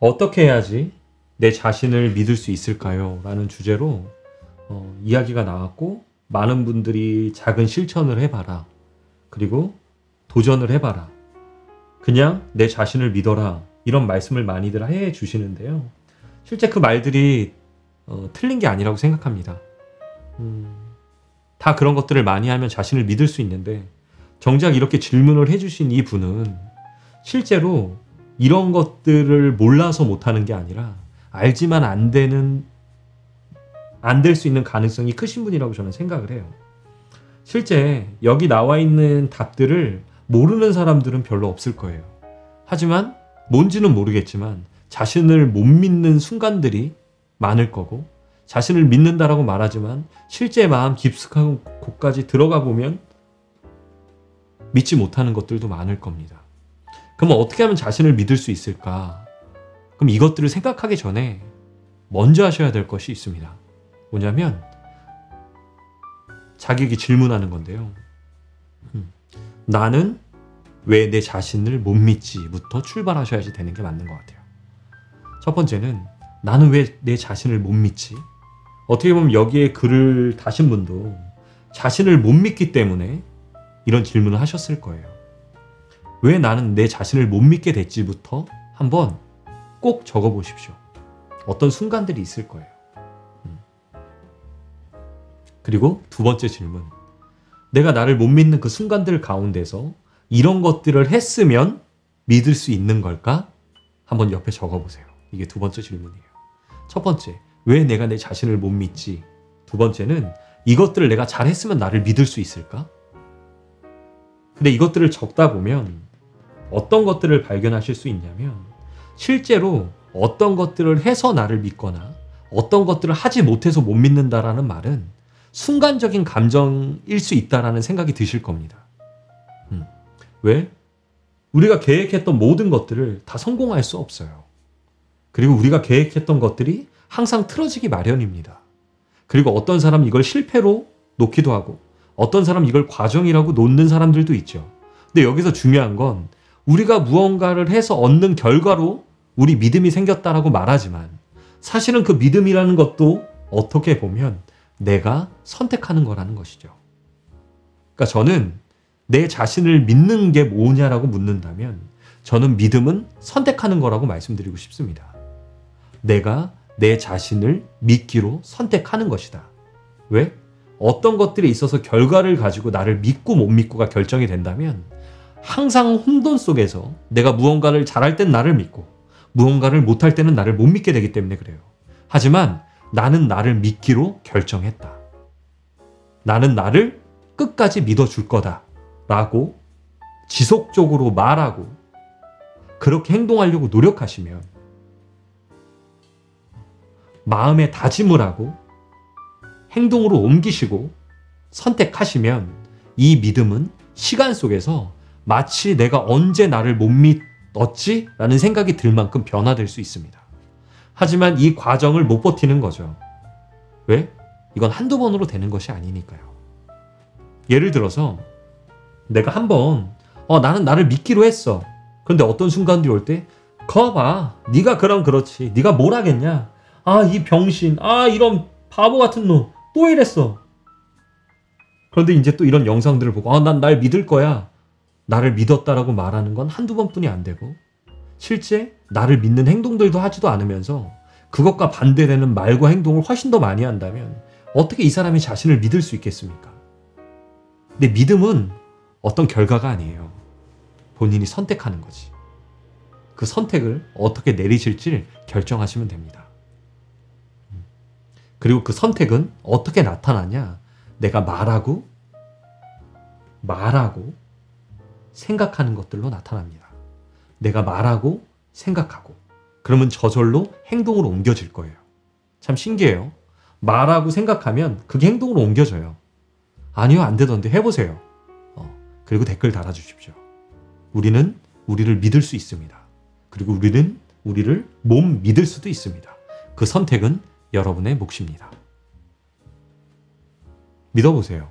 어떻게 해야지 내 자신을 믿을 수 있을까요? 라는 주제로 이야기가 나왔고, 많은 분들이 작은 실천을 해봐라. 그리고 도전을 해봐라. 그냥 내 자신을 믿어라. 이런 말씀을 많이들 해 주시는데요. 실제 그 말들이 틀린 게 아니라고 생각합니다. 다 그런 것들을 많이 하면 자신을 믿을 수 있는데, 정작 이렇게 질문을 해주신 이 분은 실제로 이런 것들을 몰라서 못하는 게 아니라 알지만 안 될 수 있는 가능성이 크신 분이라고 저는 생각을 해요. 실제 여기 나와 있는 답들을 모르는 사람들은 별로 없을 거예요. 하지만 뭔지는 모르겠지만 자신을 못 믿는 순간들이 많을 거고, 자신을 믿는다라고 말하지만 실제 마음 깊숙한 곳까지 들어가 보면 믿지 못하는 것들도 많을 겁니다. 그럼 어떻게 하면 자신을 믿을 수 있을까? 그럼 이것들을 생각하기 전에 먼저 하셔야 될 것이 있습니다. 뭐냐면 자기에게 질문하는 건데요. 나는 왜 내 자신을 못 믿지?부터 출발하셔야지 되는 게 맞는 것 같아요. 첫 번째는 나는 왜 내 자신을 못 믿지? 어떻게 보면 여기에 글을 다신 분도 자신을 못 믿기 때문에 이런 질문을 하셨을 거예요. 왜 나는 내 자신을 못 믿게 됐지부터 한번 꼭 적어보십시오. 어떤 순간들이 있을 거예요. 그리고 두 번째 질문. 내가 나를 못 믿는 그 순간들 가운데서 이런 것들을 했으면 믿을 수 있는 걸까? 한번 옆에 적어보세요. 이게 두 번째 질문이에요. 첫 번째, 왜 내가 내 자신을 못 믿지? 두 번째는 이것들을 내가 잘했으면 나를 믿을 수 있을까? 근데 이것들을 적다 보면 어떤 것들을 발견하실 수 있냐면, 실제로 어떤 것들을 해서 나를 믿거나 어떤 것들을 하지 못해서 못 믿는다라는 말은 순간적인 감정일 수 있다라는 생각이 드실 겁니다. 왜? 우리가 계획했던 모든 것들을 다 성공할 수 없어요. 그리고 우리가 계획했던 것들이 항상 틀어지기 마련입니다. 그리고 어떤 사람은 이걸 실패로 놓기도 하고, 어떤 사람은 이걸 과정이라고 놓는 사람들도 있죠. 근데 여기서 중요한 건 우리가 무언가를 해서 얻는 결과로 우리 믿음이 생겼다라고 말하지만, 사실은 그 믿음이라는 것도 어떻게 보면 내가 선택하는 거라는 것이죠. 그러니까 저는 내 자신을 믿는 게 뭐냐라고 묻는다면, 저는 믿음은 선택하는 거라고 말씀드리고 싶습니다. 내가 내 자신을 믿기로 선택하는 것이다. 왜? 어떤 것들에 있어서 결과를 가지고 나를 믿고 못 믿고가 결정이 된다면, 항상 혼돈 속에서 내가 무언가를 잘할 땐 나를 믿고 무언가를 못할 때는 나를 못 믿게 되기 때문에 그래요. 하지만 나는 나를 믿기로 결정했다. 나는 나를 끝까지 믿어줄 거다 라고 지속적으로 말하고 그렇게 행동하려고 노력하시면, 마음에 다짐을 하고 행동으로 옮기시고 선택하시면, 이 믿음은 시간 속에서 마치 내가 언제 나를 못 믿었지? 라는 생각이 들 만큼 변화될 수 있습니다. 하지만 이 과정을 못 버티는 거죠. 왜? 이건 한두 번으로 되는 것이 아니니까요. 예를 들어서 내가 한번 나는 나를 믿기로 했어. 그런데 어떤 순간들이 올 때, 거봐, 네가 그럼 그렇지, 네가 뭘 하겠냐, 이 병신, 이런 바보 같은 놈 또 이랬어. 그런데 이제 또 이런 영상들을 보고 난 날 믿을 거야, 나를 믿었다라고 말하는 건 한두 번뿐이 안 되고, 실제 나를 믿는 행동들도 하지도 않으면서 그것과 반대되는 말과 행동을 훨씬 더 많이 한다면 어떻게 이 사람이 자신을 믿을 수 있겠습니까? 근데 믿음은 어떤 결과가 아니에요. 본인이 선택하는 거지. 그 선택을 어떻게 내리실지 결정하시면 됩니다. 그리고 그 선택은 어떻게 나타나냐? 내가 말하고 생각하는 것들로 나타납니다. 내가 말하고 생각하고, 그러면 저절로 행동으로 옮겨질 거예요. 참 신기해요. 말하고 생각하면 그게 행동으로 옮겨져요. 아니요, 안 되던데 해보세요. 그리고 댓글 달아주십시오. 우리는 우리를 믿을 수 있습니다. 그리고 우리는 우리를 못 믿을 수도 있습니다. 그 선택은 여러분의 몫입니다. 믿어보세요.